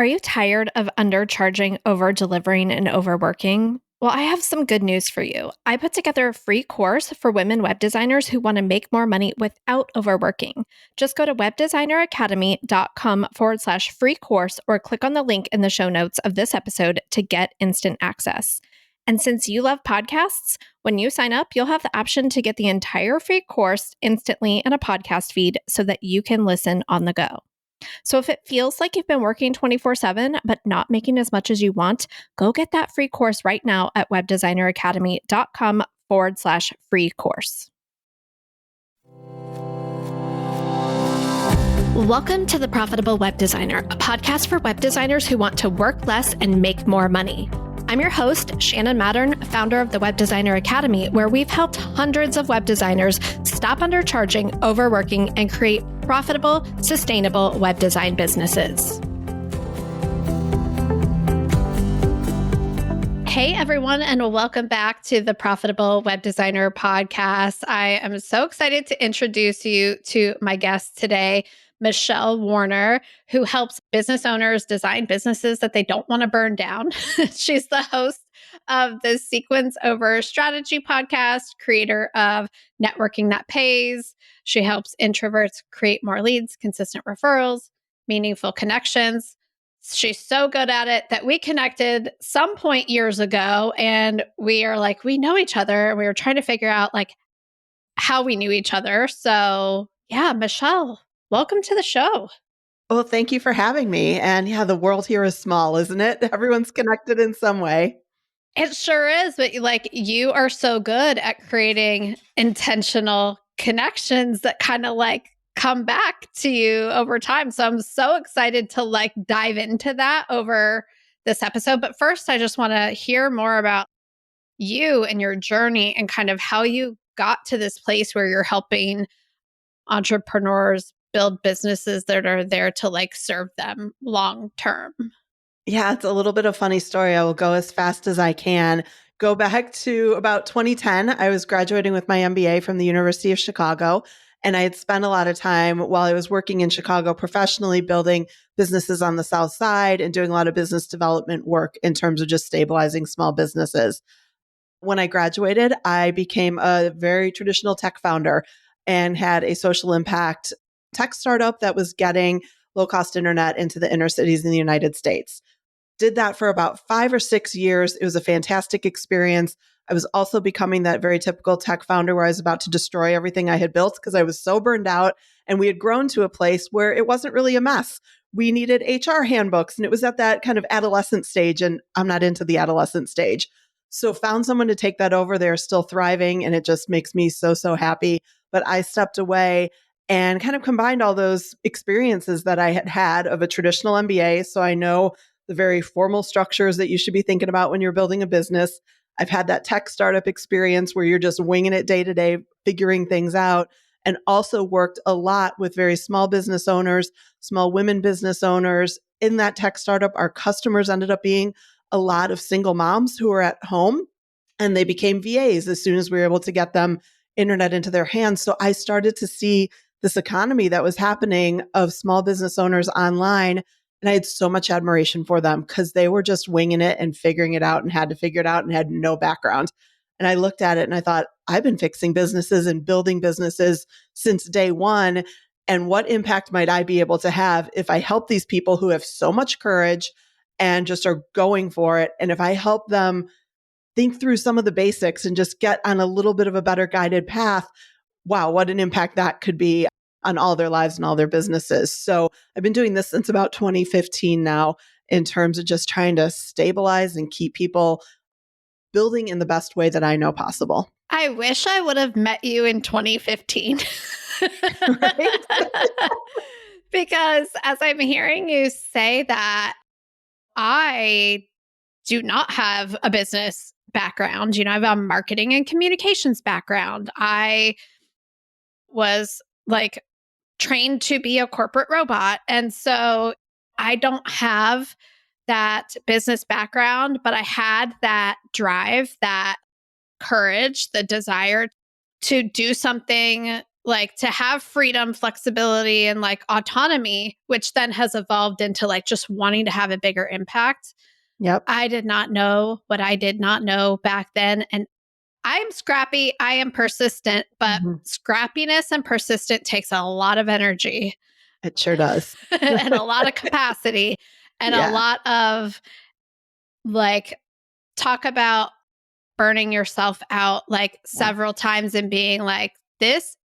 Are you tired of undercharging, over-delivering, and overworking? Well, I have some good news for you. I put together a free course for women web designers who want to make more money without overworking. Just go to webdesigneracademy.com/free course or click on the link in the show notes of this episode to get instant access. And since you love podcasts, when you sign up, you'll have the option to get the entire free course instantly in a podcast feed so that you can listen on the go. So if it feels like you've been working 24/7 but not making as much as you want, go get that free course right now at webdesigneracademy.com/free course. Welcome to The Profitable Web Designer, a podcast for web designers who want to work less and make more money. I'm your host, Shannon Mattern, founder of the Web Designer Academy, where we've helped hundreds of web designers stop undercharging, overworking, and create profitable, sustainable web design businesses. Hey, everyone, and welcome back to the Profitable Web Designer podcast. I am so excited to introduce you to my guest today, Michelle Warner, who helps business owners design businesses that they don't want to burn down. She's the host of the Sequence Over Strategy podcast, creator of Networking That Pays. She helps introverts create more leads, consistent referrals, meaningful connections. She's so good at it that we connected some point years ago, and we are like, we know each other. We were trying to figure out like how we knew each other. So yeah, Michelle, welcome to the show. Well, thank you for having me. And yeah, the world here is small, isn't it? Everyone's connected in some way. It sure is, but you are so good at creating intentional connections that kind of come back to you over time. So I'm so excited to dive into that over this episode. But first, I just want to hear more about you and your journey and kind of how you got to this place where you're helping entrepreneurs build businesses that are there to serve them long term. Yeah, it's a little bit of a funny story. I will go as fast as I can. Go back to about 2010. I was graduating with my MBA from the University of Chicago, and I had spent a lot of time while I was working in Chicago professionally building businesses on the South Side and doing a lot of business development work in terms of just stabilizing small businesses. When I graduated, I became a very traditional tech founder and had a social impact tech startup that was getting low-cost internet into the inner cities in the United States. Did that for about 5 or 6 years. It was a fantastic experience. I was also becoming that very typical tech founder where I was about to destroy everything I had built because I was so burned out, and we had grown to a place where it wasn't really a mess. We needed HR handbooks, and it was at that kind of adolescent stage, and I'm not into the adolescent stage. So found someone to take that over. They're still thriving, and it just makes me so, so happy. But I stepped away and kind of combined all those experiences that I had had of a traditional MBA. So I know the very formal structures that you should be thinking about when you're building a business. I've had that tech startup experience where you're just winging it day to day, figuring things out, and also worked a lot with very small business owners, small women business owners. In that tech startup, our customers ended up being a lot of single moms who were at home, and they became VAs as soon as we were able to get them internet into their hands. So I started to see this economy that was happening of small business owners online. And I had so much admiration for them because they were just winging it and figuring it out and had to figure it out and had no background. And I looked at it and I thought, I've been fixing businesses and building businesses since day one. And what impact might I be able to have if I help these people who have so much courage and just are going for it? And if I help them think through some of the basics and just get on a little bit of a better guided path, wow, what an impact that could be on all their lives and all their businesses. So I've been doing this since about 2015 now in terms of just trying to stabilize and keep people building in the best way that I know possible. I wish I would have met you in 2015. Right? Because as I'm hearing you say that, I do not have a business background. I have a marketing and communications background. I was trained to be a corporate robot. And so I don't have that business background, but I had that drive, that courage, the desire to do something like to have freedom, flexibility, and like autonomy, which then has evolved into like just wanting to have a bigger impact. Yep. I did not know what I did not know back then. And I'm scrappy, I am persistent, but Mhm. scrappiness and persistent takes a lot of energy It sure does. and a lot of capacity and a Yeah. lot of like talk about burning yourself out like Yeah. several times and being like, this,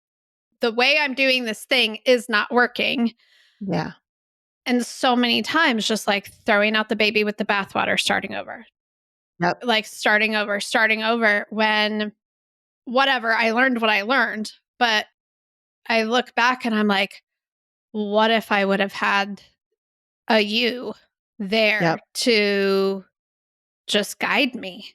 the way I'm doing this thing is not working. Yeah. And so many times just like throwing out the baby with the bathwater, Yep. starting over when whatever, I learned what I learned. But I look back and I'm like, what if I would have had a you there Yep. to just guide me?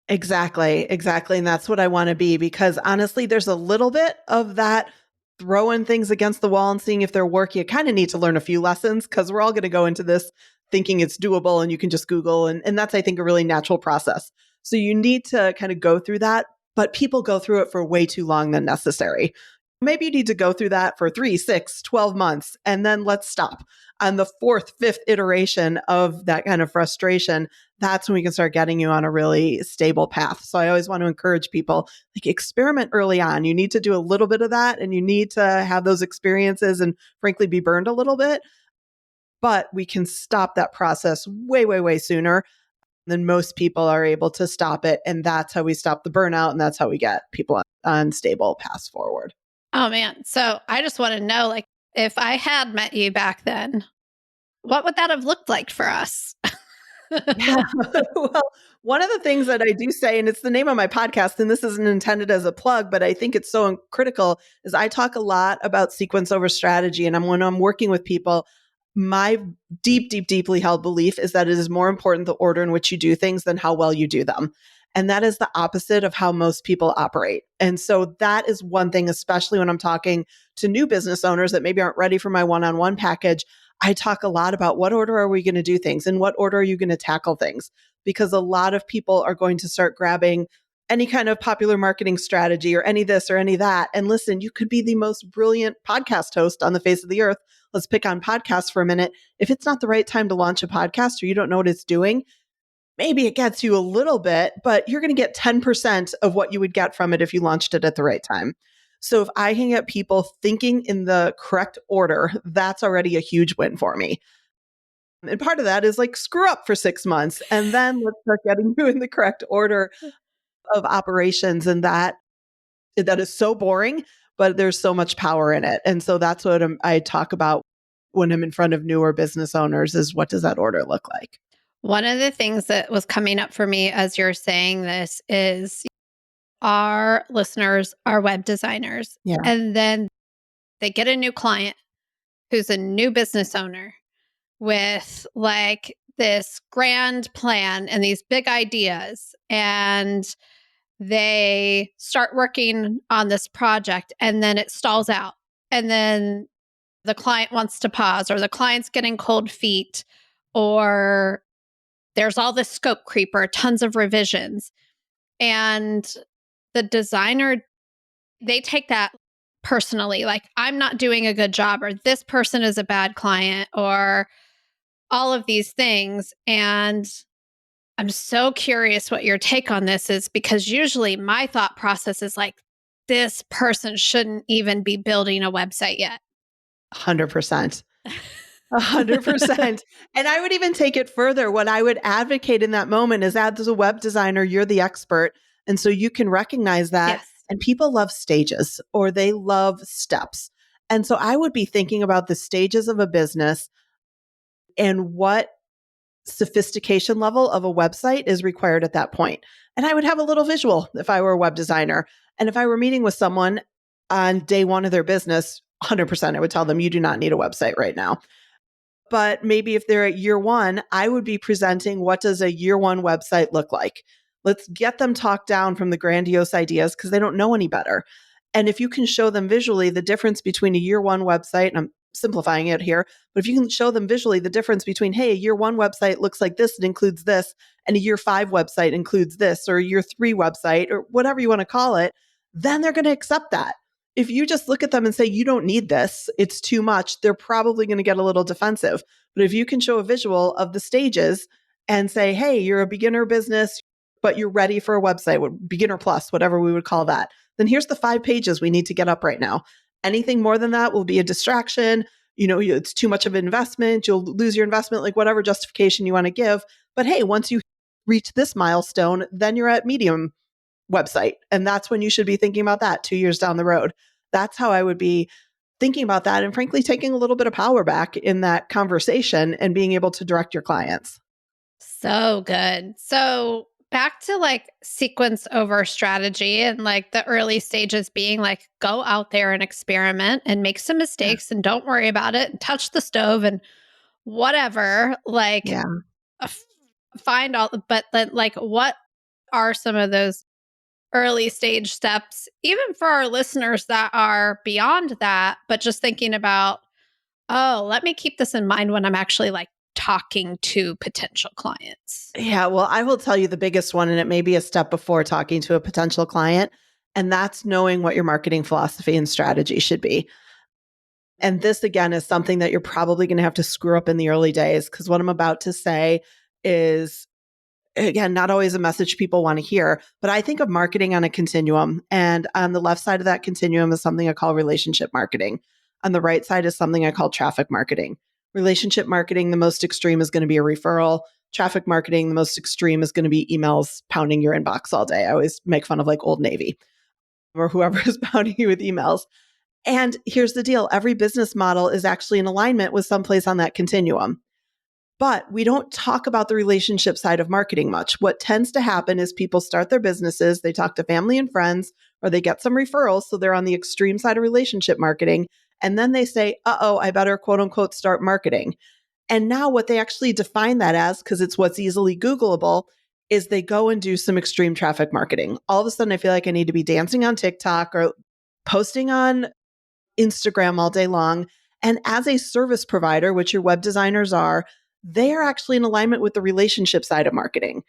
Exactly, exactly, and that's what I wanna be because honestly, there's a little bit of that throwing things against the wall and seeing if they're working. You kinda need to learn a few lessons because 'cause we're all gonna go into this thinking it's doable and you can just Google and that's, I think, a really natural process. So you need to kinda go through that, but people go through it for way too long than necessary. Maybe you need to go through that for 3, 6, 12 months, and then let's stop. On the 4th, 5th iteration of that kind of frustration, that's when we can start getting you on a really stable path. So I always want to encourage people like experiment early on. You need to do a little bit of that and you need to have those experiences and frankly be burned a little bit, but we can stop that process way way way sooner than most people are able to stop it and that's how we stop the burnout and that's how we get people on stable paths forward. Oh man. So I just want to know like, if I had met you back then, what would that have looked like for us? Yeah. Well, one of the things that I do say, and it's the name of my podcast, and this isn't intended as a plug, but I think it's so critical, is I talk a lot about sequence over strategy. And when I'm working with people, my deep, deep, deeply held belief is that it is more important the order in which you do things than how well you do them. And that is the opposite of how most people operate. And so that is one thing, especially when I'm talking to new business owners that maybe aren't ready for my one on one package. I talk a lot about what order are we going to do things and what order are you going to tackle things? Because a lot of people are going to start grabbing any kind of popular marketing strategy or any this or any that. And listen, you could be the most brilliant podcast host on the face of the earth. Let's pick on podcasts for a minute. If it's not the right time to launch a podcast or you don't know what it's doing, maybe it gets you a little bit, but you're going to get 10% of what you would get from it if you launched it at the right time. So if I can get people thinking in the correct order, that's already a huge win for me. And part of that is like screw up for 6 months and then let's start getting you in the correct order of operations. And that is so boring, but there's so much power in it. And so that's what I talk about when I'm in front of newer business owners is what does that order look like? One of the things that was coming up for me as you're saying this is our listeners are web designers. Yeah. And then they get a new client who's a new business owner with like this grand plan and these big ideas. And they start working on this project and then it stalls out. And then the client wants to pause, or the client's getting cold feet, or there's all this scope creep or tons of revisions. And the designer, they take that personally, like, I'm not doing a good job, or this person is a bad client, or all of these things. And I'm so curious what your take on this is, because usually my thought process is like, this person shouldn't even be building a website yet. 100%. 100%. And I would even take it further. What I would advocate in that moment is as a web designer, you're the expert. And so you can recognize that. Yes. And people love stages or they love steps. And so I would be thinking about the stages of a business and what sophistication level of a website is required at that point. And I would have a little visual if I were a web designer. And if I were meeting with someone on day one of their business, 100%, I would tell them, you do not need a website right now. But maybe if they're at year one, I would be presenting what does a year one website look like? Let's get them talked down from the grandiose ideas because they don't know any better. And if you can show them visually the difference between a year one website, and I'm simplifying it here, but if you can show them visually the difference between, hey, a year one website looks like this, it includes this, and a year five website includes this, or a year three website, or whatever you want to call it, then they're going to accept that. If you just look at them and say, you don't need this, it's too much, they're probably going to get a little defensive. But if you can show a visual of the stages and say, hey, you're a beginner business, but you're ready for a website, beginner plus, whatever we would call that, then here's the 5 pages we need to get up right now. Anything more than that will be a distraction. It's too much of an investment. You'll lose your investment, like whatever justification you want to give. But hey, once you reach this milestone, then you're at medium website. And that's when you should be thinking about that 2 years down the road. That's how I would be thinking about that. And frankly, taking a little bit of power back in that conversation and being able to direct your clients. So good. So back to like sequence over strategy and like the early stages being like, go out there and experiment and make some Yeah. mistakes and don't worry about it and touch the stove and whatever. Like, Yeah. f- find all, but then like, what are some of those early stage steps, even for our listeners that are beyond that, but just thinking about, oh, let me keep this in mind when I'm actually like talking to potential clients? Yeah. Well, I will tell you the biggest one, and it may be a step before talking to a potential client, and that's knowing what your marketing philosophy and strategy should be. And this, again, is something that you're probably going to have to screw up in the early days, because what I'm about to say is, again, not always a message people want to hear, but I think of marketing on a continuum. And on the left side of that continuum is something I call relationship marketing. On the right side is something I call traffic marketing. Relationship marketing, the most extreme is going to be a referral. Traffic marketing, the most extreme is going to be emails pounding your inbox all day. I always make fun of like Old Navy or whoever is pounding you with emails. And here's the deal, every business model is actually in alignment with someplace on that continuum. But we don't talk about the relationship side of marketing much. What tends to happen is people start their businesses, they talk to family and friends, or they get some referrals. So they're on the extreme side of relationship marketing. And then they say, I better quote unquote start marketing. And now what they actually define that as, because it's what's easily Googleable, is they go and do some extreme traffic marketing. All of a sudden, I feel like I need to be dancing on TikTok or posting on Instagram all day long. And as a service provider, which your web designers are, they are actually in alignment with the relationship side of marketing.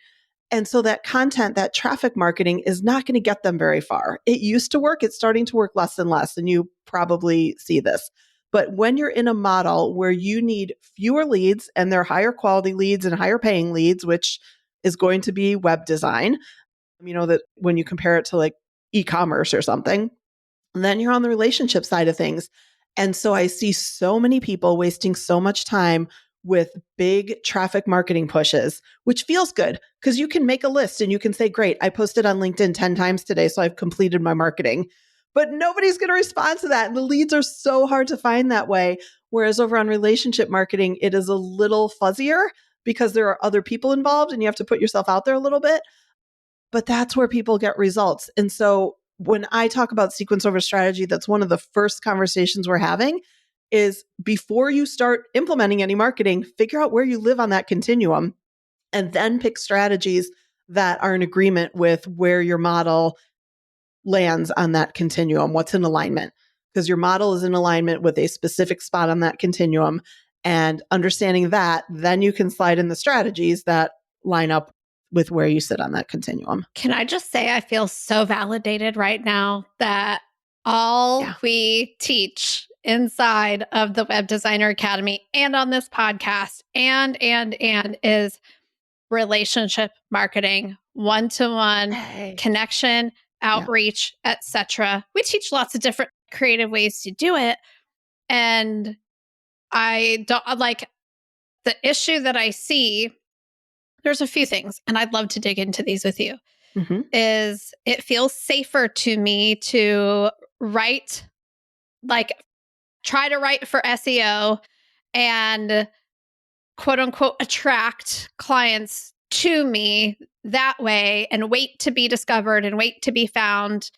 And so that content, that traffic marketing is not going to get them very far. It used to work. It's starting to work less and less. And you probably see this. But when you're in a model where you need fewer leads and they're higher quality leads and higher paying leads, which is going to be web design, that when you compare it to like e-commerce or something, then you're on the relationship side of things. And so I see so many people wasting so much time with big traffic marketing pushes, which feels good because you can make a list and you can say, great, I posted on LinkedIn 10 times today, so I've completed my marketing. But nobody's going to respond to that. And the leads are so hard to find that way. Whereas over on relationship marketing, it is a little fuzzier because there are other people involved and you have to put yourself out there a little bit. But that's where people get results. And so when I talk about sequence over strategy, that's one of the first conversations we're having is before you start implementing any marketing, figure out where you live on that continuum and then pick strategies that are in agreement with where your model lands on that continuum, what's in alignment. Because your model is in alignment with a specific spot on that continuum. And understanding that, then you can slide in the strategies that line up with where you sit on that continuum. Can I just say, I feel so validated right now that all Yeah. we teach inside of the Web Designer Academy and on this podcast and is relationship marketing, one-to-one Hey. connection, Yeah. outreach, etc. We teach lots of different creative ways to do it. And I don't like the issue that I see. There's a few things, and I'd love to dig into these with you. Mm-hmm. Is it feels safer to me to write, like try to write for SEO and quote unquote attract clients to me that way and wait to be discovered and wait to be found,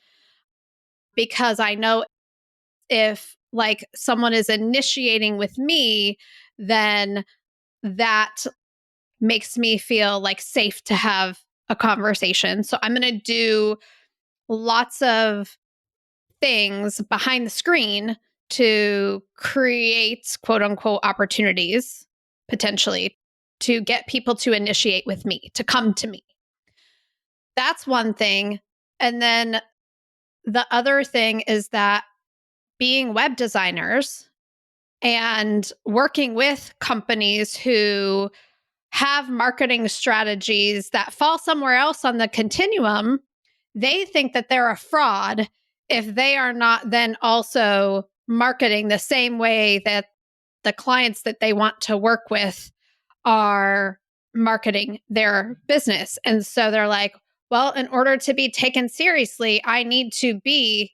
because I know if like someone is initiating with me, then that makes me feel like safe to have a conversation. So I'm going to do lots of things behind the screen to create quote unquote opportunities potentially to get people to initiate with me, to come to me. That's one thing. And then the other thing is that being web designers and working with companies who have marketing strategies that fall somewhere else on the continuum, they think that they're a fraud if they are not then also marketing the same way that the clients that they want to work with are marketing their business. And so they're like, well, in order to be taken seriously, I need to be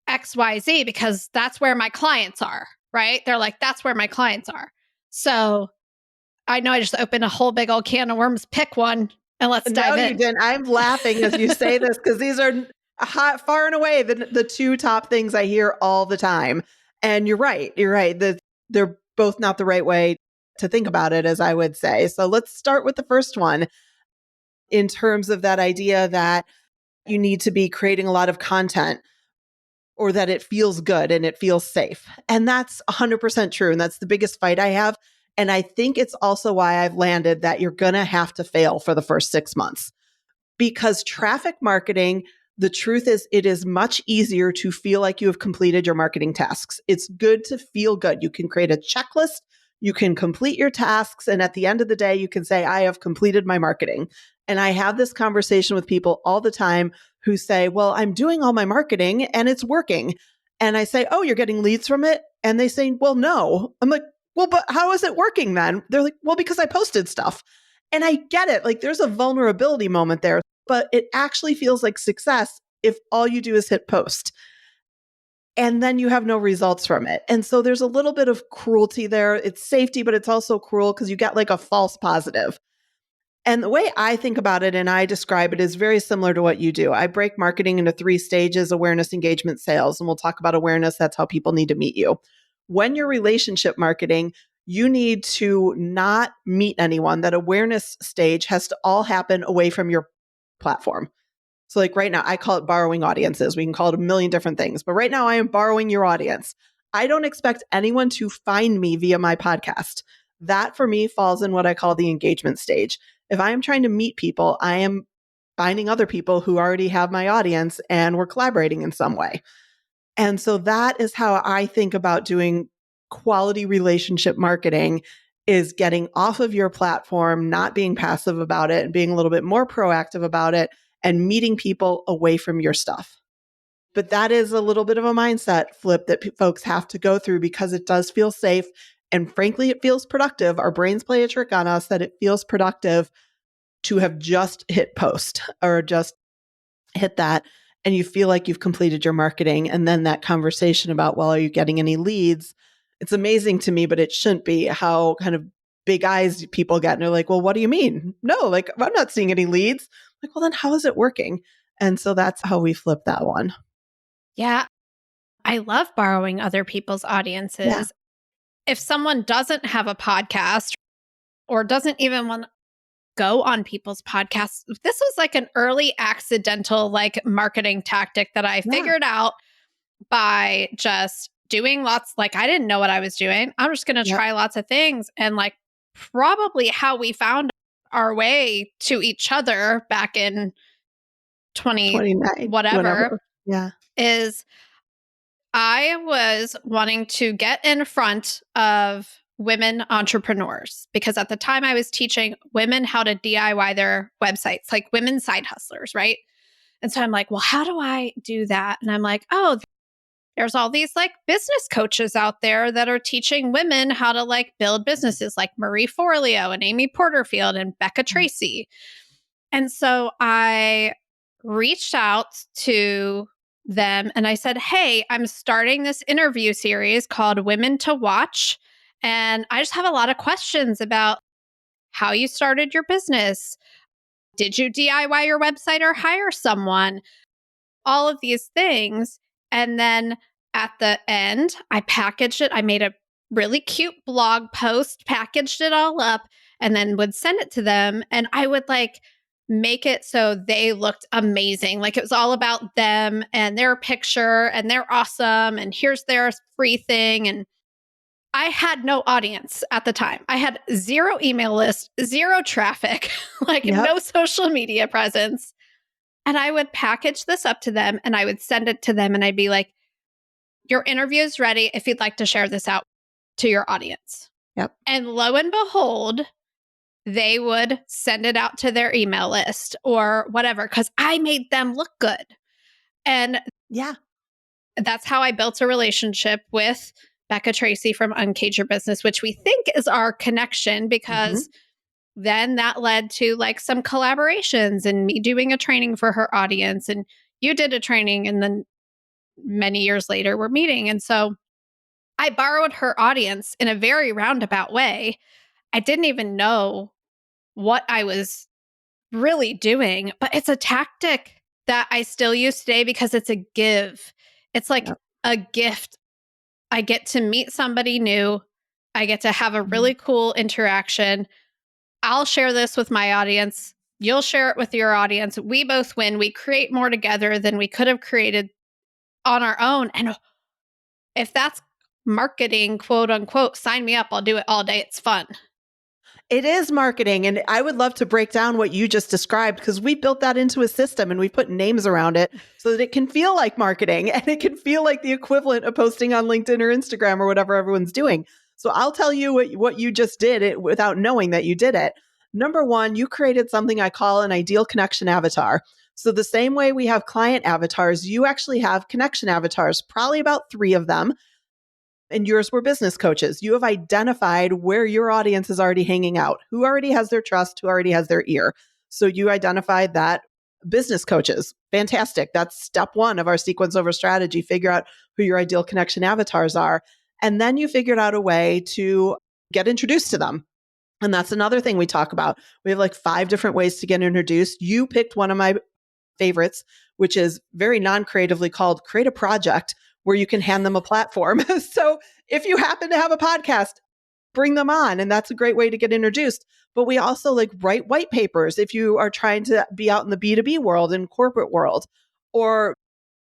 XYZ because that's where my clients are, right? They're like, that's where my clients are. So I know I just opened a whole big old can of worms. Pick one and let's No, dive you in. didn't. I'm laughing as you say this because these are far and away the two top things I hear all the time. And you're right. You're right. They're both not the right way to think about it, as I would say. So let's start with the first one in terms of that idea that you need to be creating a lot of content or that it feels good and it feels safe. And that's 100% true. And that's the biggest fight I have. And I think it's also why I've landed that you're going to have to fail for the first 6 months. Because traffic marketing, the truth is, it is much easier to feel like you have completed your marketing tasks. It's good to feel good. You can create a checklist, you can complete your tasks, and at the end of the day, you can say, I have completed my marketing. And I have this conversation with people all the time who say, well, I'm doing all my marketing and it's working. And I say, oh, you're getting leads from it? And they say, well, no. I'm like, well, but how is it working then? They're like, well, because I posted stuff. And I get it. Like there's a vulnerability moment there, but it actually feels like success if all you do is hit post and then you have no results from it. And so there's a little bit of cruelty there. It's safety, but it's also cruel because you get like a false positive. And the way I think about it and I describe it is very similar to what you do. I break marketing into 3 stages: awareness, engagement, sales. And we'll talk about awareness. That's how people need to meet you. When you're relationship marketing, you need to not meet anyone. That awareness stage has to all happen away from your platform. So, like right now, I call it borrowing audiences. We can call it a million different things, but right now I am borrowing your audience. I don't expect anyone to find me via my podcast. That for me falls in what I call the engagement stage. If I am trying to meet people, I am finding other people who already have my audience and we're collaborating in some way. And so that is how I think about doing quality relationship marketing, is getting off of your platform, not being passive about it and being a little bit more proactive about it and meeting people away from your stuff. But that is a little bit of a mindset flip that folks have to go through because it does feel safe. And frankly, it feels productive. Our brains play a trick on us that it feels productive to have just hit post or just hit that. And you feel like you've completed your marketing. And then that conversation about, well, are you getting any leads? It's amazing to me, but it shouldn't be, how kind of big eyes people get. And they're like, well, what do you mean? No, like, I'm not seeing any leads. Like, well, then how is it working? And so that's how we flip that one. Yeah, I love borrowing other people's Yeah. audiences. If someone doesn't have a podcast or doesn't even want to go on people's podcasts, this was like an early accidental like marketing tactic that I Yeah. figured out by just doing lots. Like I didn't know what I was doing. I'm just going to Yep. try lots of things. And like probably how we found our way to each other back in 20 29, whatever whatever. Yeah. is I was wanting to get in front of women entrepreneurs because at the time I was teaching women how to DIY their websites, like women side hustlers, right? And so I'm like, well, how do I do that? And I'm like, oh, there's all these like business coaches out there that are teaching women how to like build businesses, like Marie Forleo and Amy Porterfield and Becca Tracy. And so I reached out to them and I said, hey, I'm starting this interview series called Women to Watch. And I just have a lot of questions about how you started your business. Did you DIY your website or hire someone? All of these things. And then at the end, I packaged it. I made a really cute blog post, packaged it all up, and then would send it to them. And I would like make it so they looked amazing. Like it was all about them and their picture and they're awesome. And here's their free thing. And I had no audience at the time. I had zero email list, zero traffic, like Yep. no social media presence. And I would package this up to them and I would send it to them and I'd be like, your interview is ready if you'd like to share this out to your audience. Yep. And lo and behold, they would send it out to their email list or whatever, because I made them look good. And Yeah. that's how I built a relationship with Becca Tracy from Uncage Your Business, which we think is our connection, Mm-hmm. because then that led to like some collaborations and me doing a training for her audience. And you did a training, and then many years later, we're meeting. And so I borrowed her audience in a very roundabout way. I didn't even know what I was really doing, but it's a tactic that I still use today because it's a give. It's like Yep. a gift. I get to meet somebody new. I get to have a Mhm. really cool interaction. I'll share this with my audience. You'll share it with your audience. We both win. We create more together than we could have created on our own. And if that's marketing, quote unquote, sign me up. I'll do it all day. It's fun. It is marketing. And I would love to break down what you just described, because we built that into a system and we put names around it so that it can feel like marketing and it can feel like the equivalent of posting on LinkedIn or Instagram or whatever everyone's doing. So I'll tell you what you just did it without knowing that you did it. Number one, you created something I call an ideal connection avatar. So the same way we have client avatars, you actually have connection avatars, probably about 3 of them, and yours were business coaches. You have identified where your audience is already hanging out, who already has their trust, who already has their ear. So you identified that business coaches. Fantastic. That's step 1 of our sequence over strategy. Figure out who your ideal connection avatars are. And then you figured out a way to get introduced to them. And that's another thing we talk about. We have like 5 different ways to get introduced. You picked one of my favorites, which is very non-creatively called create a project, where you can hand them a platform. So if you happen to have a podcast, bring them on. And that's a great way to get introduced. But we also like write white papers if you are trying to be out in the B2B world and corporate world. Or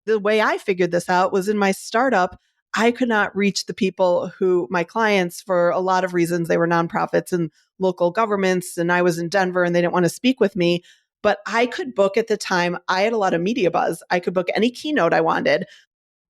the way I figured this out was in my startup, I could not reach the people who my clients, for a lot of reasons. They were nonprofits and local governments, and I was in Denver and they didn't want to speak with me. But I could book at the time, I had a lot of media buzz. I could book any keynote I wanted,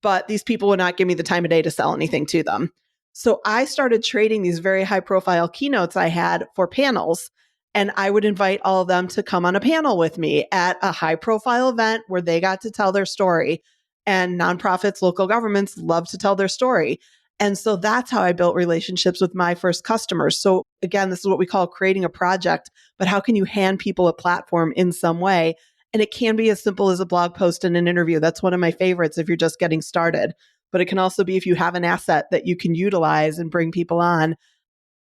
but these people would not give me the time of day to sell anything to them. So I started trading these very high profile keynotes I had for panels. And I would invite all of them to come on a panel with me at a high profile event where they got to tell their story. And nonprofits, local governments love to tell their story. And so that's how I built relationships with my first customers. So again, this is what we call creating a project, but how can you hand people a platform in some way? And it can be as simple as a blog post and an interview. That's one of my favorites if you're just getting started. But it can also be if you have an asset that you can utilize and bring people on.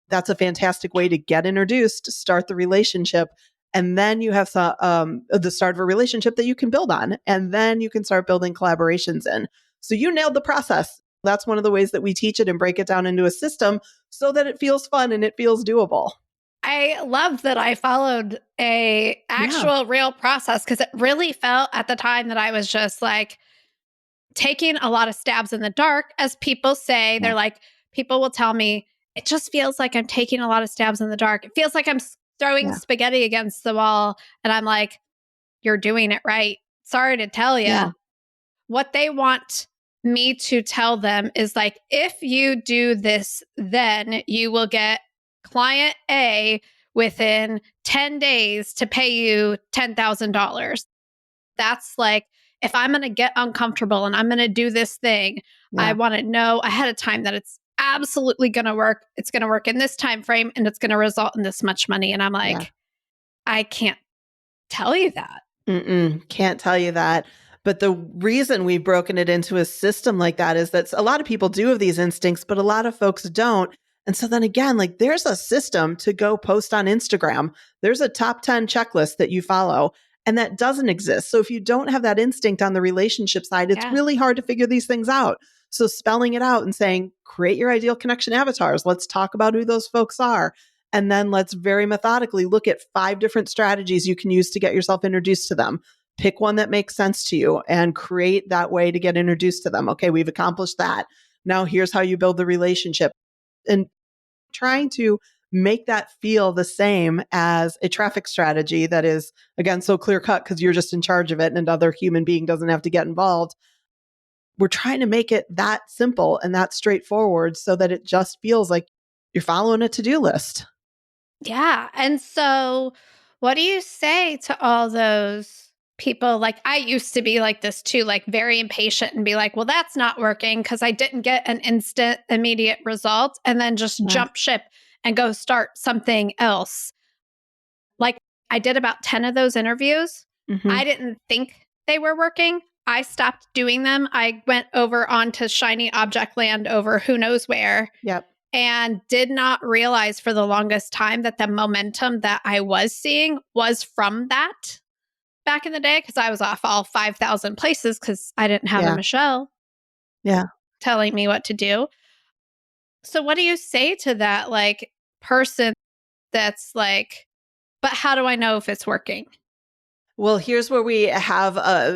That's a fantastic way to get introduced, start the relationship. And then you have the start of a relationship that you can build on. And then you can start building collaborations in. So you nailed the process. That's one of the ways that we teach it and break it down into a system so that it feels fun and it feels doable. I love that I followed a Yeah. actual real process, because it really felt at the time that I was just like taking a lot of stabs in the dark, as people say. Yeah. They're like, people will tell me, it just feels like I'm taking a lot of stabs in the dark. It feels like I'm throwing Yeah. spaghetti against the wall. And I'm like, you're doing it right. Sorry to tell you. Yeah. What they want me to tell them is like, if you do this, then you will get client A within 10 days to pay you $10,000. That's like, if I'm going to get uncomfortable and I'm going to do this thing, I Yeah. want to know ahead of time that it's absolutely going to work. It's going to work in this time frame and it's going to result in this much money. And I'm Yeah. like, I can't tell you that. Can't tell you that. But the reason we've broken it into a system like that is that a lot of people do have these instincts, but a lot of folks don't. And so then again, like there's a system to go post on Instagram. There's a top 10 checklist that you follow, and that doesn't exist. So if you don't have that instinct on the relationship side, it's Yeah. really hard to figure these things out. So spelling it out and saying, create your ideal connection avatars. Let's talk about who those folks are. And then let's very methodically look at 5 different strategies you can use to get yourself introduced to them. Pick one that makes sense to you and create that way to get introduced to them. Okay, we've accomplished that. Now here's how you build the relationship. And trying to make that feel the same as a traffic strategy that is, again, so clear cut because you're just in charge of it and another human being doesn't have to get involved. we're trying to make it that simple and that straightforward so that it just feels like you're following a to-do list. Yeah. And so, what do you say to all those people? Like, I used to be like this too, like very impatient and be like, well, that's not working because I didn't get an instant, immediate result, and then just Yeah. jump ship and go start something else. Like, I did about 10 of those interviews. Mm-hmm. I didn't think they were working. I stopped doing them. I went over onto shiny object land over who knows where Yep. and did not realize for the longest time that the momentum that I was seeing was from that back in the day because I was off all 5,000 places because I didn't have a Yeah. Michelle Yeah. telling me what to do. So, what do you say to that like person that's like, but how do I know if it's working? Well, here's where we have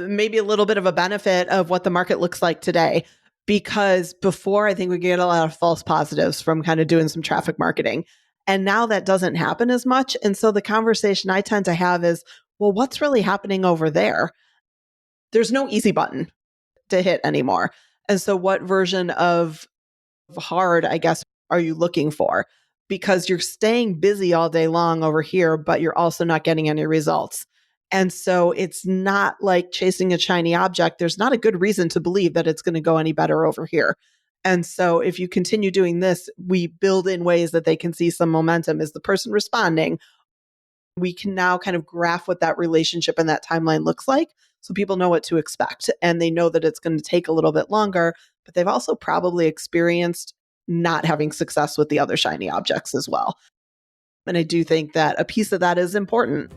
maybe a little bit of a benefit of what the market looks like today. Because before, I think we get a lot of false positives from kind of doing some traffic marketing. And now that doesn't happen as much. And so the conversation I tend to have is, well, what's really happening over there? There's no easy button to hit anymore. And so, what version of hard, I guess, are you looking for? Because you're staying busy all day long over here, but you're also not getting any results. And so it's not like chasing a shiny object. There's not a good reason to believe that it's going to go any better over here. And so if you continue doing this, we build in ways that they can see some momentum. Is the person responding? We can now kind of graph what that relationship and that timeline looks like so people know what to expect and they know that it's going to take a little bit longer, but they've also probably experienced not having success with the other shiny objects as well. And I do think that a piece of that is important.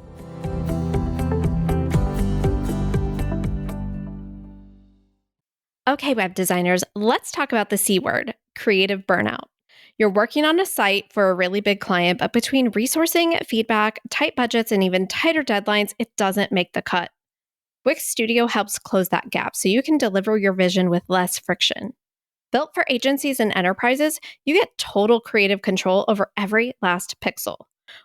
Okay, web designers, let's talk about the C word, creative burnout. You're working on a site for a really big client, but between resourcing, feedback, tight budgets, and even tighter deadlines, it doesn't make the cut. Wix Studio helps close that gap so you can deliver your vision with less friction. Built for agencies and enterprises, you get total creative control over every last pixel.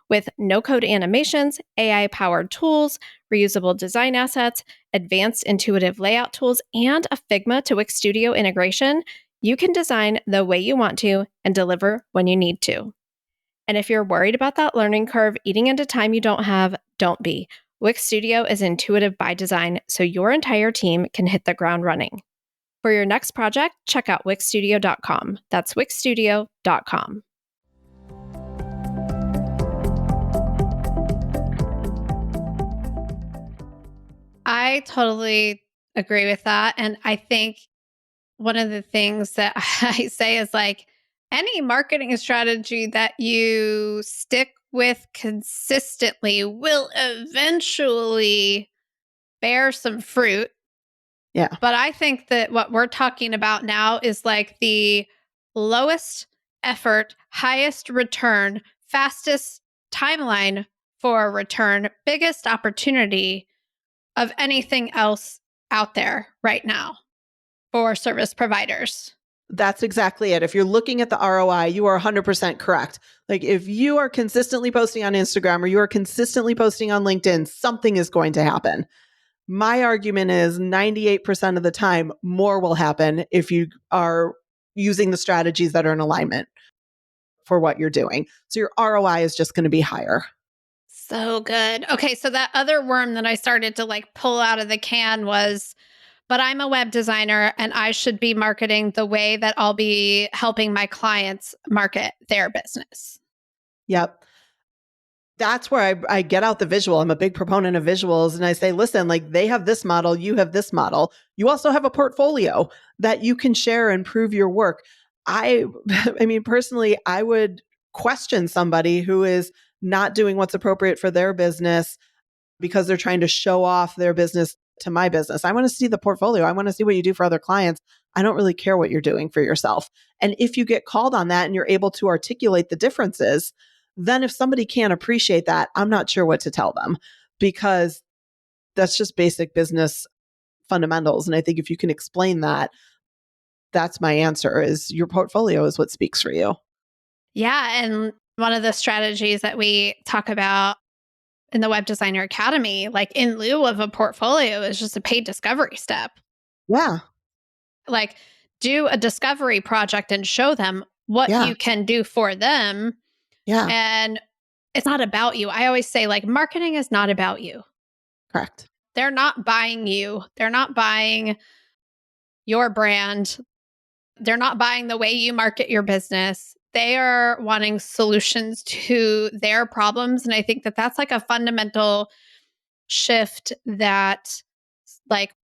With no-code animations, AI-powered tools, reusable design assets, advanced intuitive layout tools, and a Figma to Wix Studio integration, you can design the way you want to and deliver when you need to. And if you're worried about that learning curve eating into time you don't have, don't be. Wix Studio is intuitive by design, so your entire team can hit the ground running. For your next project, check out wixstudio.com. That's wixstudio.com. I totally agree with that. And I think one of the things that I say is like any marketing strategy that you stick with consistently will eventually bear some fruit. Yeah. But I think that what we're talking about now is like the lowest effort, highest return, fastest timeline for a return, biggest opportunity of anything else out there right now for service providers. That's exactly it. If you're looking at the ROI, you are 100% correct. Like if you are consistently posting on Instagram or you are consistently posting on LinkedIn, something is going to happen. My argument is 98% of the time, more will happen if you are using the strategies that are in alignment for what you're doing. So your ROI is just going to be higher. So good. Okay, so that other worm that I started to like pull out of the can was, but I'm a web designer and I should be marketing the way that I'll be helping my clients market their business. Yep. That's where I get out the visual. I'm a big proponent of visuals. And I say, listen, like they have this model, you have this model. You also have a portfolio that you can share and prove your work. I, I mean, personally, I would question somebody who is not doing what's appropriate for their business because they're trying to show off their business to my business. I want to see the portfolio. I want to see what you do for other clients. I don't really care what you're doing for yourself. And if you get called on that and you're able to articulate the differences, then if somebody can't appreciate that, I'm not sure what to tell them because that's just basic business fundamentals. And I think if you can explain that, that's my answer is your portfolio is what speaks for you. Yeah. And one of the strategies that we talk about in the Web Designer Academy, like in lieu of a portfolio, is just a paid discovery step. Yeah. like do a discovery project and show them what Yeah. you can do for them. Yeah. And it's not about you. I always say, like, marketing is not about you. Correct. They're not buying you. They're not buying your brand. They're not buying the way you market your business. They are wanting solutions to their problems. And I think that that's like a fundamental shift that, like,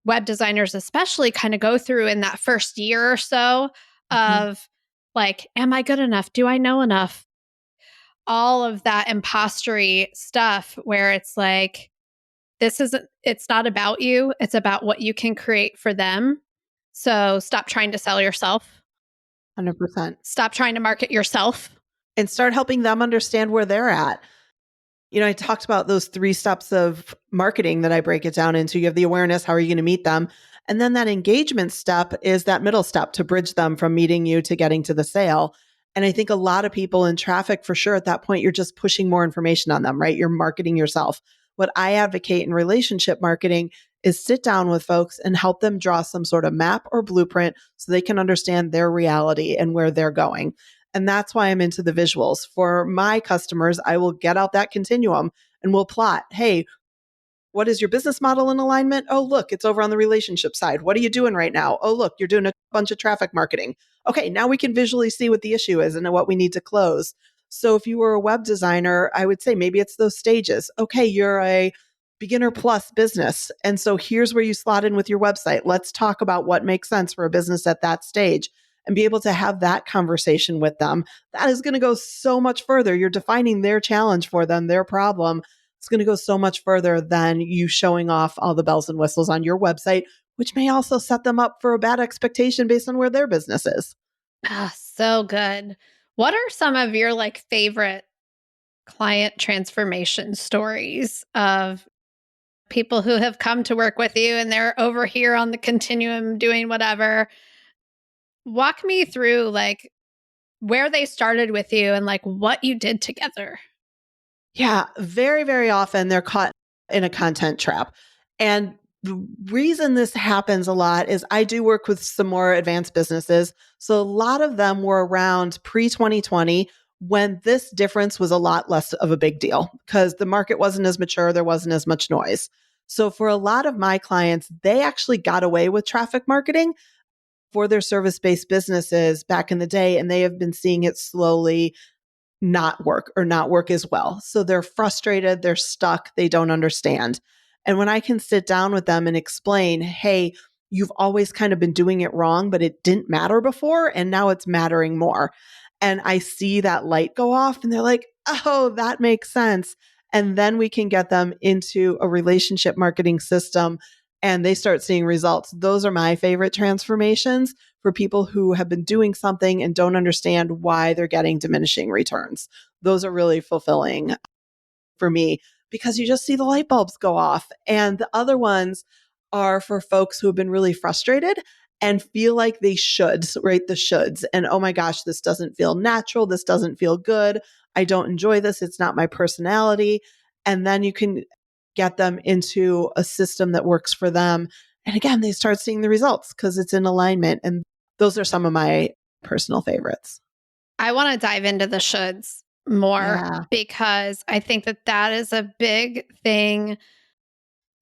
web designers especially kind of go through in that first year or so Mhm. of, like, am I good enough? Do I know enough? All of that impostery stuff where it's like, it's not about you. It's about what you can create for them. So stop trying to sell yourself. 100%. Stop trying to market yourself. And start helping them understand where they're at. I talked about those 3 steps of marketing that I break it down into. You have the awareness, how are you going to meet them? And then that engagement step is that middle step to bridge them from meeting you to getting to the sale. And I think a lot of people in traffic, for sure, at that point, you're just pushing more information on them, right? You're marketing yourself. What I advocate in relationship marketing is sit down with folks and help them draw some sort of map or blueprint so they can understand their reality and where they're going. And that's why I'm into the visuals. For my customers, I will get out that continuum and we'll plot, hey, what is your business model in alignment? Oh, look, it's over on the relationship side. What are you doing right now? Oh, look, you're doing a bunch of traffic marketing. Okay, now we can visually see what the issue is and what we need to close. So if you were a web designer, I would say maybe it's those stages. Okay, you're a beginner plus business. And so here's where you slot in with your website. Let's talk about what makes sense for a business at that stage and be able to have that conversation with them. That is going to go so much further. You're defining their challenge for them, their problem. It's going to go so much further than you showing off all the bells and whistles on your website, which may also set them up for a bad expectation based on where their business is. Ah, so good. What are some of your, like, favorite client transformation stories of people who have come to work with you and they're over here on the continuum doing whatever? Walk me through, like, where they started with you and, like, what you did together. Yeah, very, very often they're caught in a content trap. And the reason this happens a lot is I do work with some more advanced businesses. So a lot of them were around pre 2020 when this difference was a lot less of a big deal because the market wasn't as mature, there wasn't as much noise. So for a lot of my clients, they actually got away with traffic marketing for their service based businesses back in the day, and they have been seeing it slowly not work or not work as well. So they're frustrated, they're stuck, they don't understand. And when I can sit down with them and explain, hey, you've always kind of been doing it wrong, but it didn't matter before, and now it's mattering more. And I see that light go off, and they're like, oh, that makes sense. And then we can get them into a relationship marketing system and they start seeing results. Those are my favorite transformations for people who have been doing something and don't understand why they're getting diminishing returns. Those are really fulfilling for me because you just see the light bulbs go off. And the other ones are for folks who have been really frustrated and feel like they should, right? The shoulds. And oh my gosh, this doesn't feel natural. This doesn't feel good. I don't enjoy this. It's not my personality. And then you can get them into a system that works for them. And again, they start seeing the results because it's in alignment. And those are some of my personal favorites. I want to dive into the shoulds more Yeah. because I think that that is a big thing.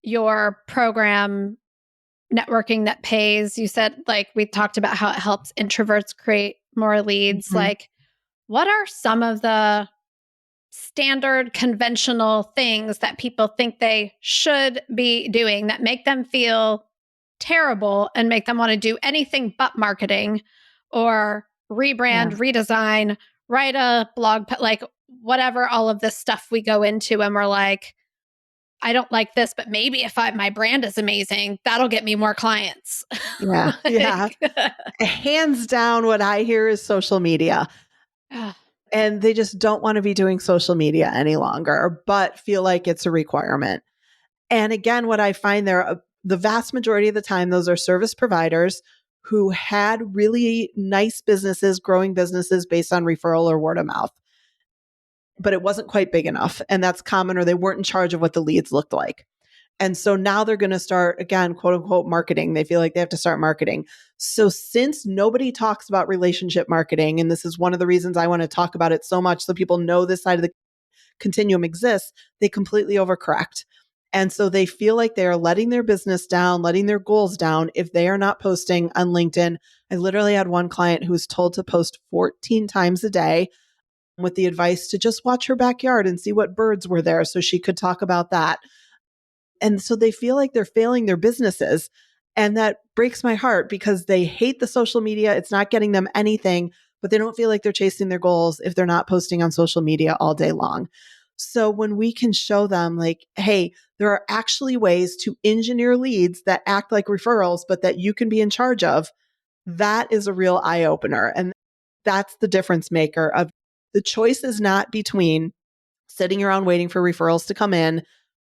Your program, Networking That Pays, you said, like, we talked about how it helps introverts create more leads. Mhm. Like, what are some of the standard conventional things that people think they should be doing that make them feel terrible and make them want to do anything but marketing or Yeah. rebrand, redesign, write a like, whatever, all of this stuff we go into and we're like, I don't like this, but maybe if my brand is amazing, that'll get me more clients. Yeah. Yeah. Like, Hands down, what I hear is social media. ugh, And they just don't want to be doing social media any longer, but feel like it's a requirement. And again, what I find there, the vast majority of the time, those are service providers who had really nice businesses, growing businesses based on referral or word of mouth, but it wasn't quite big enough. And that's common, or they weren't in charge of what the leads looked like. And so now they're going to start, again, quote unquote, marketing. They feel like they have to start marketing. So since nobody talks about relationship marketing, and this is one of the reasons I want to talk about it so much so people know this side of the continuum exists, they completely overcorrect. And so they feel like they are letting their business down, letting their goals down if they are not posting on LinkedIn. I literally had one client who was told to post 14 times a day with the advice to just watch her backyard and see what birds were there so she could talk about that. And so they feel like they're failing their businesses. And that breaks my heart because they hate the social media. It's not getting them anything, but they don't feel like they're chasing their goals if they're not posting on social media all day long. So when we can show them like, hey, there are actually ways to engineer leads that act like referrals, but that you can be in charge of, that is a real eye opener. And that's the difference maker of the choice is not between sitting around waiting for referrals to come in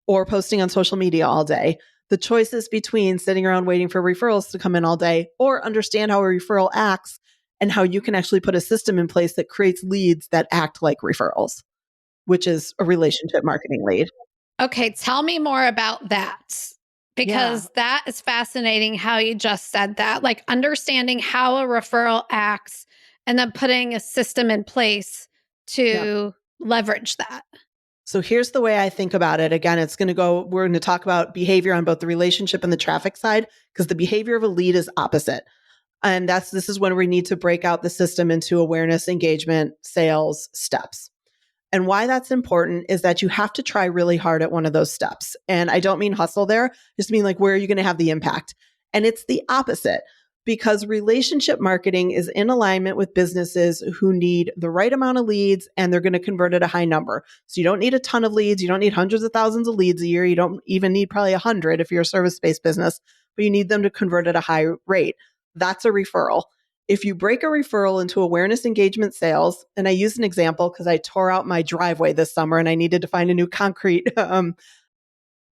or posting on social media all day. The choice is between sitting around waiting for referrals to come in all day or understand how a referral acts and how you can actually put a system in place that creates leads that act like referrals, which is a relationship marketing lead. Okay, tell me more about that Yeah. because that is fascinating how you just said that. Like understanding how a referral acts and then putting a system in place Yep. to leverage that. So here's the way I think about it. Again, we're going to talk about behavior on both the relationship and the traffic side because the behavior of a lead is opposite. And this is when we need to break out the system into awareness, engagement, sales steps. And why that's important is that you have to try really hard at one of those steps. And I don't mean hustle there, just mean like, where are you going to have the impact? And it's the opposite because relationship marketing is in alignment with businesses who need the right amount of leads and they're going to convert at a high number. So you don't need a ton of leads. You don't need hundreds of thousands of leads a year. You don't even need probably 100 if you're a service-based business, but you need them to convert at a high rate. That's a referral. If you break a referral into awareness, engagement, sales, and I use an example because I tore out my driveway this summer and I needed to find a new concrete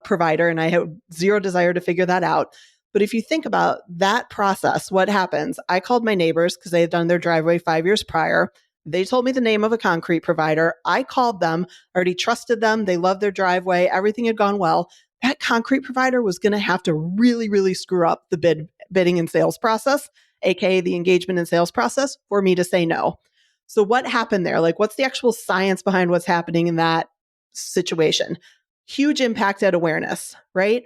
provider and I have zero desire to figure that out. But if you think about that process, what happens? I called my neighbors because they had done their driveway 5 years prior. They told me the name of a concrete provider. I called them, already trusted them. They loved their driveway. Everything had gone well. That concrete provider was going to have to really, really screw up the bidding and sales process, AKA the engagement and sales process, for me to say no. So what happened there? Like, what's the actual science behind what's happening in that situation? Huge impact at awareness, right?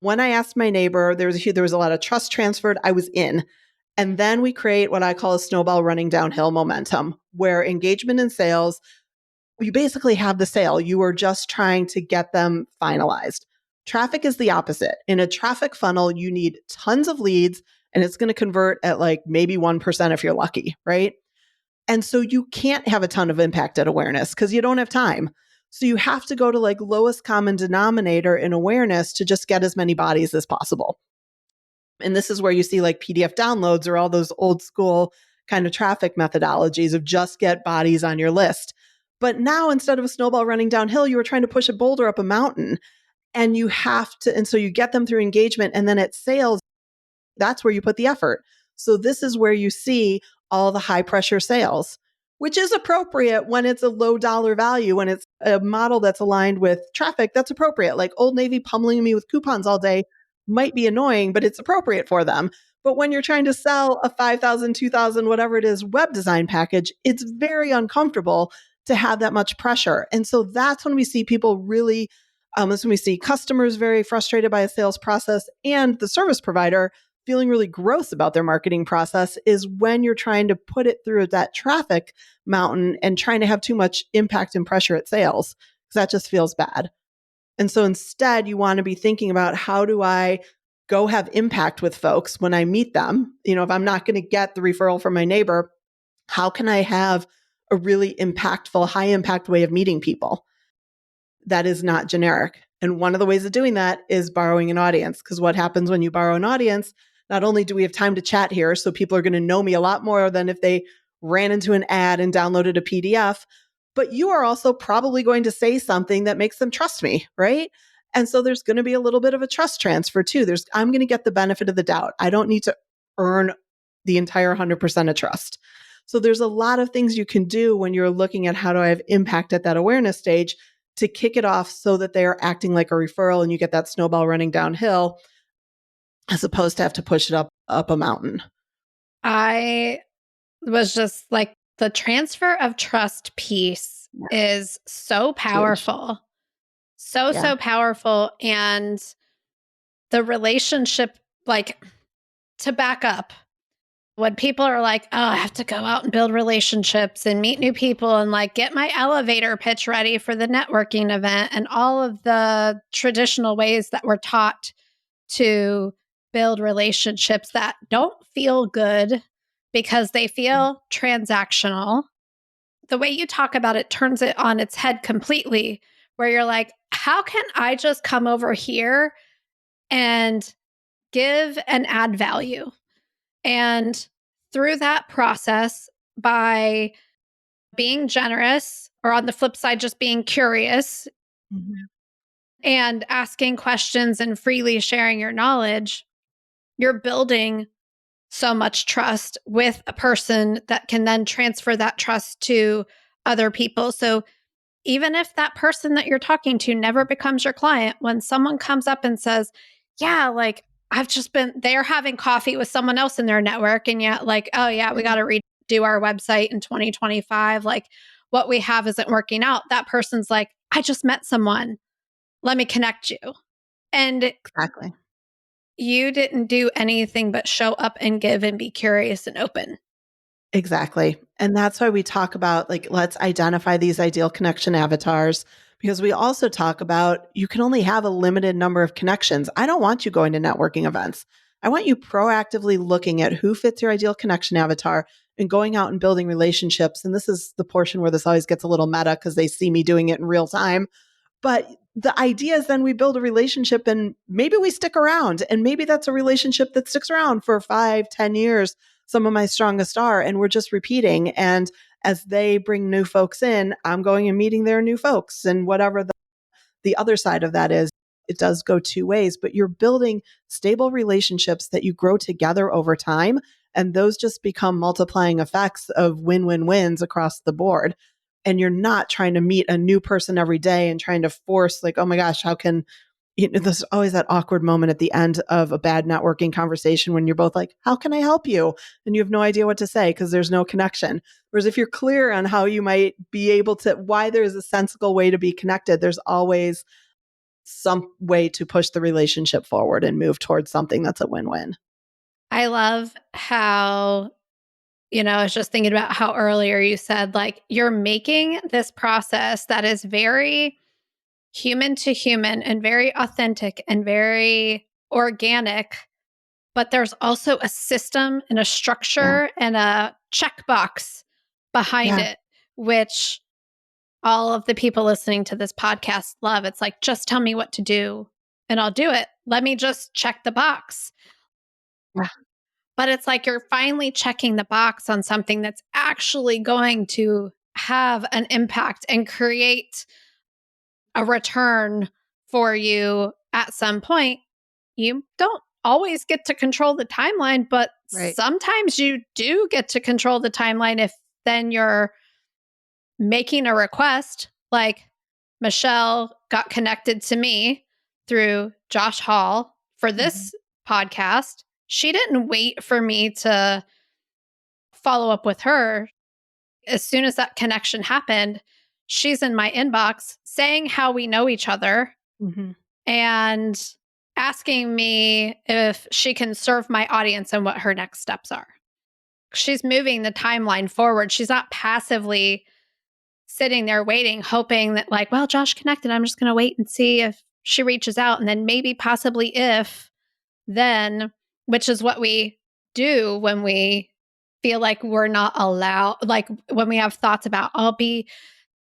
When I asked my neighbor, there was a lot of trust transferred. I was in. And then we create what I call a snowball running downhill momentum, where engagement and sales, you basically have the sale. You are just trying to get them finalized. Traffic is the opposite. In a traffic funnel, you need tons of leads and it's going to convert at like maybe 1% if you're lucky, right? And so you can't have a ton of impact at awareness because you don't have time. So you have to go to like lowest common denominator in awareness to just get as many bodies as possible. And this is where you see like PDF downloads or all those old school kind of traffic methodologies of just get bodies on your list. But now instead of a snowball running downhill, you were trying to push a boulder up a mountain and and so you get them through engagement and then at sales, that's where you put the effort. So this is where you see all the high pressure sales, which is appropriate when it's a low dollar value, when it's a model that's aligned with traffic, that's appropriate. Like Old Navy pummeling me with coupons all day might be annoying, but it's appropriate for them. But when you're trying to sell a 5,000, 2,000, whatever it is, web design package, it's very uncomfortable to have that much pressure. And so that's when we see people really, that's when we see customers very frustrated by a sales process and the service provider feeling really gross about their marketing process is when you're trying to put it through that traffic mountain and trying to have too much impact and pressure at sales because that just feels bad. And so instead, you want to be thinking about how do I go have impact with folks when I meet them? You know, if I'm not going to get the referral from my neighbor, how can I have a really impactful, high impact way of meeting people that is not generic? And one of the ways of doing that is borrowing an audience. Because what happens when you borrow an audience, not only do we have time to chat here, so people are going to know me a lot more than if they ran into an ad and downloaded a PDF, but you are also probably going to say something that makes them trust me, right? And so there's going to be a little bit of a trust transfer too. I'm going to get the benefit of the doubt. I don't need to earn the entire 100% of trust. So there's a lot of things you can do when you're looking at how do I have impact at that awareness stage to kick it off so that they are acting like a referral and you get that snowball running downhill as opposed to have to push it up a mountain. I was just like, the transfer of trust piece is so powerful. So powerful. And the relationship, like, to back up, when people are like, oh, I have to go out and build relationships and meet new people and like get my elevator pitch ready for the networking event and all of the traditional ways that we're taught to build relationships that don't feel good because they feel transactional. The way you talk about it turns it on its head completely, where you're like, how can I just come over here and give and add value? And through that process, by being generous, or on the flip side, just being curious and asking questions and freely sharing your knowledge, you're building so much trust with a person that can then transfer that trust to other people. So even if that person that you're talking to never becomes your client, when someone comes up and says, yeah, like they're having coffee with someone else in their network. And yet, like, oh, yeah, we got to redo our website in 2025. Like, what we have isn't working out. That person's like, I just met someone. Let me connect you. And Exactly. you didn't do anything but show up and give and be curious and open. Exactly. And that's why we talk about, like, let's identify these ideal connection avatars, because we also talk about you can only have a limited number of connections. I don't want you going to networking events. I want you proactively looking at who fits your ideal connection avatar and going out and building relationships. And this is the portion where this always gets a little meta because they see me doing it in real time. But the idea is then we build a relationship and maybe we stick around, and maybe that's a relationship that sticks around for 5-10 years. Some of my strongest are, and we're just repeating. And as they bring new folks in, I'm going and meeting their new folks, and whatever the other side of that is, it does go two ways, but you're building stable relationships that you grow together over time. And those just become multiplying effects of win-win-wins across the board. And you're not trying to meet a new person every day and trying to force, like, oh my gosh, how can, there's always that awkward moment at the end of a bad networking conversation when you're both like, how can I help you? And you have no idea what to say because there's no connection. Whereas if you're clear on how you might be able to, why there's a sensible way to be connected, there's always some way to push the relationship forward and move towards something that's a win-win. I love how, I was just thinking about how earlier you said, like, you're making this process that is very human to human and very authentic and very organic, but there's also a system and a structure and a checkbox behind it, which all of the people listening to this podcast love. It's like, just tell me what to do and I'll do it. Let me just check the box. Yeah. But it's like you're finally checking the box on something that's actually going to have an impact and create a return for you at some point. You don't always get to control the timeline, but sometimes you do get to control the timeline if then you're making a request. Like, Michelle got connected to me through Josh Hall for this podcast. She didn't wait for me to follow up with her. As soon as that connection happened, she's in my inbox saying how we know each other and asking me if she can serve my audience and what her next steps are. She's moving the timeline forward. She's not passively sitting there waiting, hoping that, like, well, Josh connected, I'm just going to wait and see if she reaches out. And then maybe possibly if then, which is what we do when we feel like we're not allowed, like when we have thoughts about,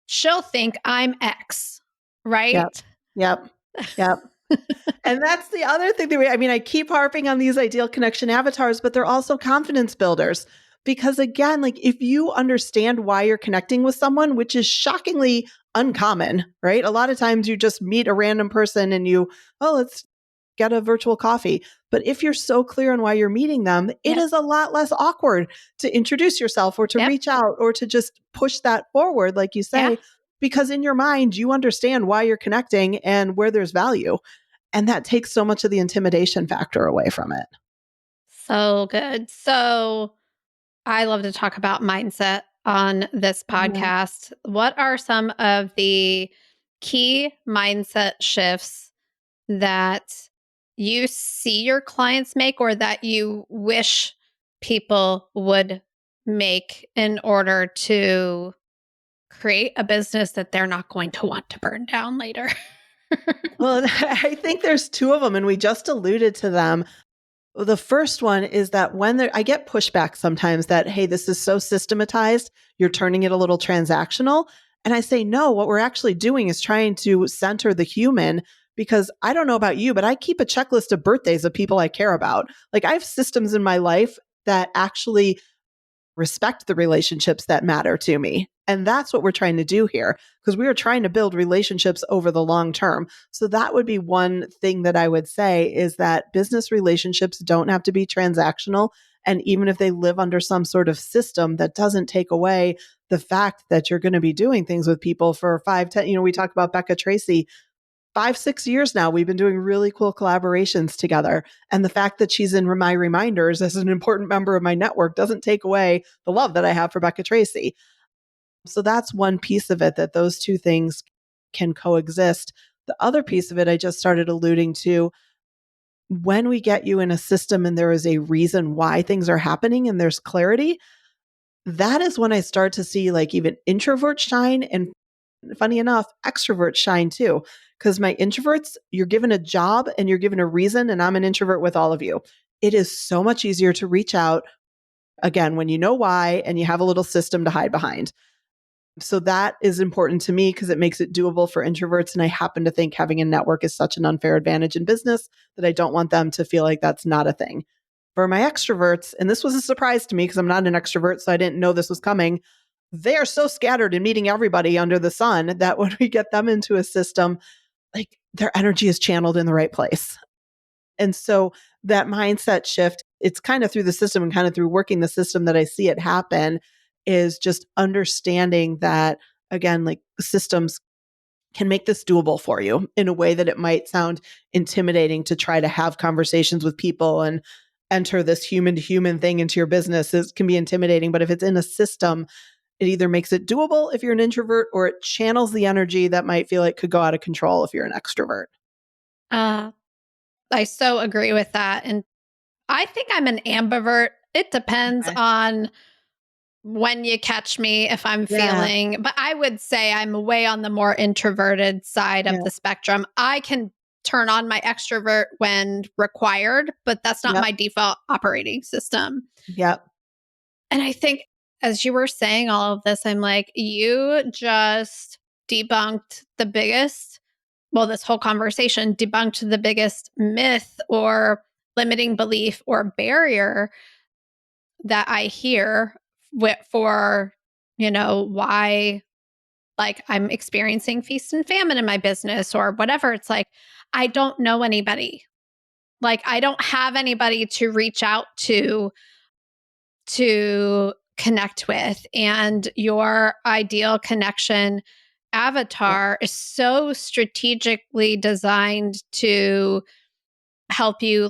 she'll think I'm X, right? Yep. And that's the other thing that I keep harping on these ideal connection avatars, but they're also confidence builders. Because again, like, if you understand why you're connecting with someone, which is shockingly uncommon, right? A lot of times you just meet a random person and let's get a virtual coffee. But if you're so clear on why you're meeting them, it is a lot less awkward to introduce yourself or to reach out or to just push that forward, like you say. because in your mind, you understand why you're connecting and where there's value. And that takes so much of the intimidation factor away from it. So good. So I love to talk about mindset on this Yeah. podcast. What are some of the key mindset shifts that you see your clients make or that you wish people would make in order to create a business that they're not going to want to burn down later? Well, I think there's two of them, and we just alluded to them. The first one is that I get pushback sometimes that, hey, this is so systematized, you're turning it a little transactional. And I say, no, what we're actually doing is trying to center the human, because I don't know about you, but I keep a checklist of birthdays of people I care about. Like, I have systems in my life that actually respect the relationships that matter to me. And that's what we're trying to do here, because we are trying to build relationships over the long term. So that would be one thing that I would say, is that business relationships don't have to be transactional. And even if they live under some sort of system, that doesn't take away the fact that you're going to be doing things with people for 5, 10. We talk about Becca Tracy. 5, 6 years now, we've been doing really cool collaborations together. And the fact that she's in my reminders as an important member of my network doesn't take away the love that I have for Becca Tracy. So that's one piece of it, that those two things can coexist. The other piece of it, I just started alluding to, when we get you in a system and there is a reason why things are happening and there's clarity, that is when I start to see like even introverts shine, and funny enough, extroverts shine too. Because my introverts, you're given a job and you're given a reason, and I'm an introvert with all of you. It is so much easier to reach out again when you know why and you have a little system to hide behind. So that is important to me because it makes it doable for introverts. And I happen to think having a network is such an unfair advantage in business that I don't want them to feel like that's not a thing. For my extroverts, and this was a surprise to me because I'm not an extrovert, so I didn't know this was coming. They are so scattered in meeting everybody under the sun that when we get them into a system, like their energy is channeled in the right place. And so that mindset shift, it's kind of through the system and kind of through working the system that I see it happen, is just understanding that, again, like systems can make this doable for you in a way that it might sound intimidating to try to have conversations with people and enter this human to human thing into your business. It can be intimidating, but if it's in a system, it either makes it doable if you're an introvert, or it channels the energy that might feel like could go out of control if you're an extrovert. uh, I so agree with that. And I think I'm an ambivert. It depends Okay. on when you catch me, if I'm Yeah. feeling, but I would say I'm way on the more introverted side of Yeah. the spectrum. I can turn on my extrovert when required, but that's not Yep. my default operating system. Yep. And I think as you were saying all of this, I'm like, you just debunked the biggest, well, this whole conversation debunked the biggest myth or limiting belief or barrier that I hear for, why like I'm experiencing feast and famine in my business or whatever. It's like, I don't know anybody. Like, I don't have anybody to reach out to connect with. And your ideal connection Yep. avatar is so strategically designed to help you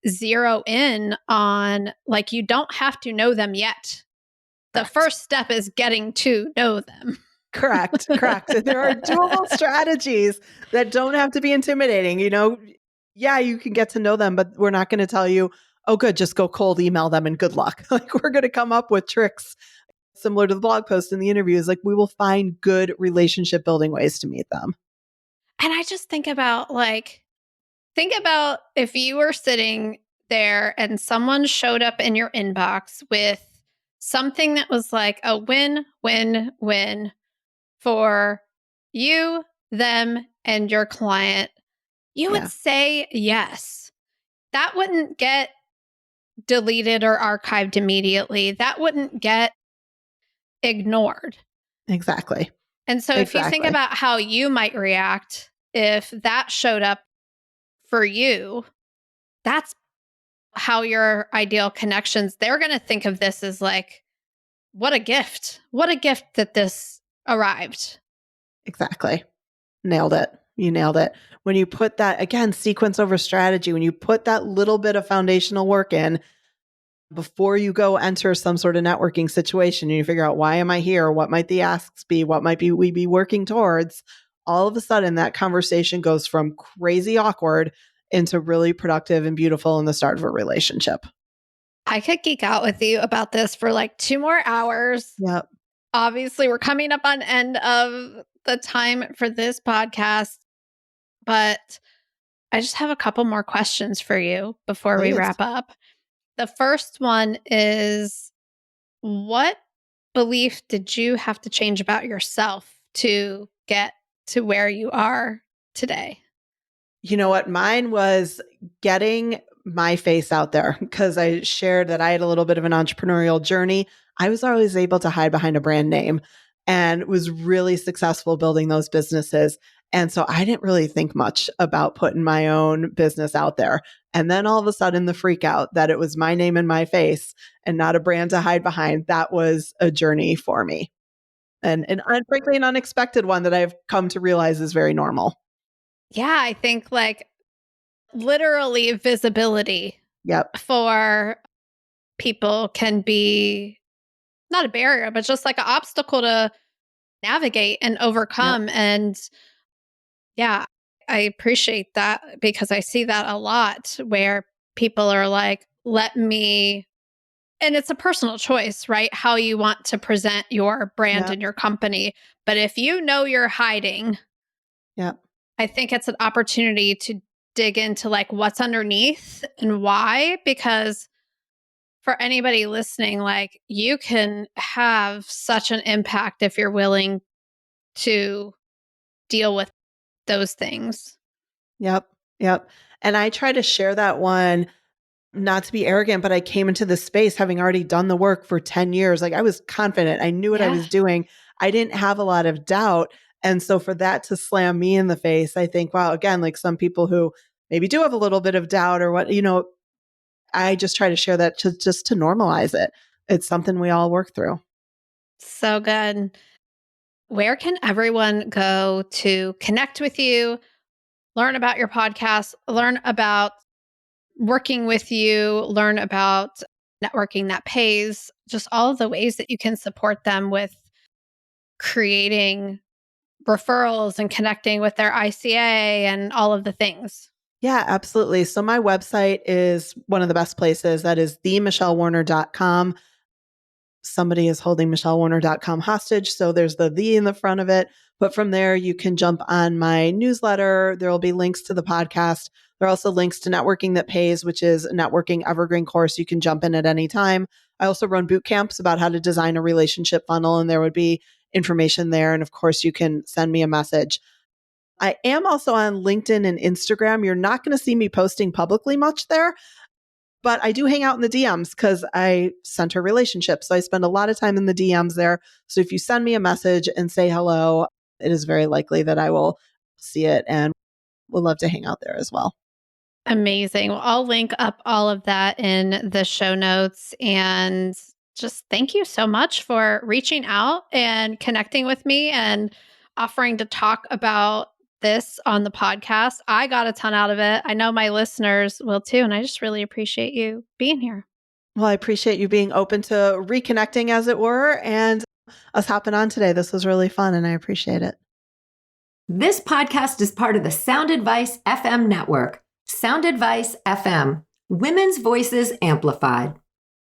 zero in on, like, you don't have to know them yet. The Correct. first step is getting to know them. Correct. Correct. There are doable strategies that don't have to be intimidating. Yeah, you can get to know them, but we're not going to tell you, oh, good, just go cold email them and good luck. Like, we're going to come up with tricks similar to the blog post and the interviews. Like, we will find good relationship building ways to meet them. And I just think about if you were sitting there and someone showed up in your inbox with something that was like a win, win, win for you, them, and your client, you would Yeah, say yes. That wouldn't get deleted or archived immediately. That wouldn't get ignored. exactly. And so if you think Exactly. about how you might react if that showed up for you, that's how your ideal connections, they're going to think of this as like, what a gift. What a gift that this arrived. Exactly. Nailed it. You nailed it. When you put that, again, sequence over strategy, when you put that little bit of foundational work in before you go enter some sort of networking situation and you figure out, why am I here? What might the asks be? What might be we be working towards? All of a sudden that conversation goes from crazy awkward into really productive and beautiful in the start of a relationship. I could geek out with you about this for like 2 more hours. Yep. Obviously, we're coming up on end of the time for this podcast, but I just have a couple more questions for you before we Please. wrap up. The first one is, what belief did you have to change about yourself to get to where you are today? You know what? Mine was getting my face out there because I shared that I had a little bit of an entrepreneurial journey. I was always able to hide behind a brand name and was really successful building those businesses. And so I didn't really think much about putting my own business out there. And then all of a sudden, the freak out that it was my name and my face and not a brand to hide behind, that was a journey for me. And frankly, an unexpected one that I've come to realize is very normal. Yeah, I think like literally visibility Yep. for people can be not a barrier, but just like an obstacle to navigate and Yep. overcome. And yeah, I appreciate that because I see that a lot where people are like, let me, and it's a personal choice, right? How you want to present your brand Yep. and your company. But if you know you're hiding, Yep. I think it's an opportunity to dig into like what's underneath and why, because for anybody listening, like you can have such an impact if you're willing to deal with those things. Yep. Yep. And I try to share that one, not to be arrogant, but I came into this space having already done the work for 10 years. Like I was confident. I knew what I Yeah. was doing. I didn't have a lot of doubt. And so for that to slam me in the face, I think, wow, again, like some people who maybe do have a little bit of doubt or what, I just try to share that just to normalize it. It's something we all work through. So good. Where can everyone go to connect with you, learn about your podcast, learn about working with you, learn about networking that pays, just all of the ways that you can support them with creating referrals and connecting with their ICA and all of the things? Yeah, absolutely. So my website is one of the best places. That is themichellewarner.com. Somebody is holding michellewarner.com hostage. So there's the in the front of it. But from there, you can jump on my newsletter. There will be links to the podcast. There are also links to Networking That Pays, which is a networking evergreen course you can jump in at any time. I also run boot camps about how to design a relationship funnel, and there would be information there. And of course, you can send me a message. I am also on LinkedIn and Instagram. You're not going to see me posting publicly much there, but I do hang out in the DMs because I center relationships. So I spend a lot of time in the DMs there. So if you send me a message and say hello, it is very likely that I will see it and would love to hang out there as well. Amazing. Well, I'll link up all of that in the show notes. And just thank you so much for reaching out and connecting with me and offering to talk about this on the podcast. I got a ton out of it. I know my listeners will too. And I just really appreciate you being here. Well, I appreciate you being open to reconnecting, as it were, and us hopping on today. This was really fun and I appreciate it. This podcast is part of the Sound Advice FM network. Sound Advice FM, Women's Voices Amplified.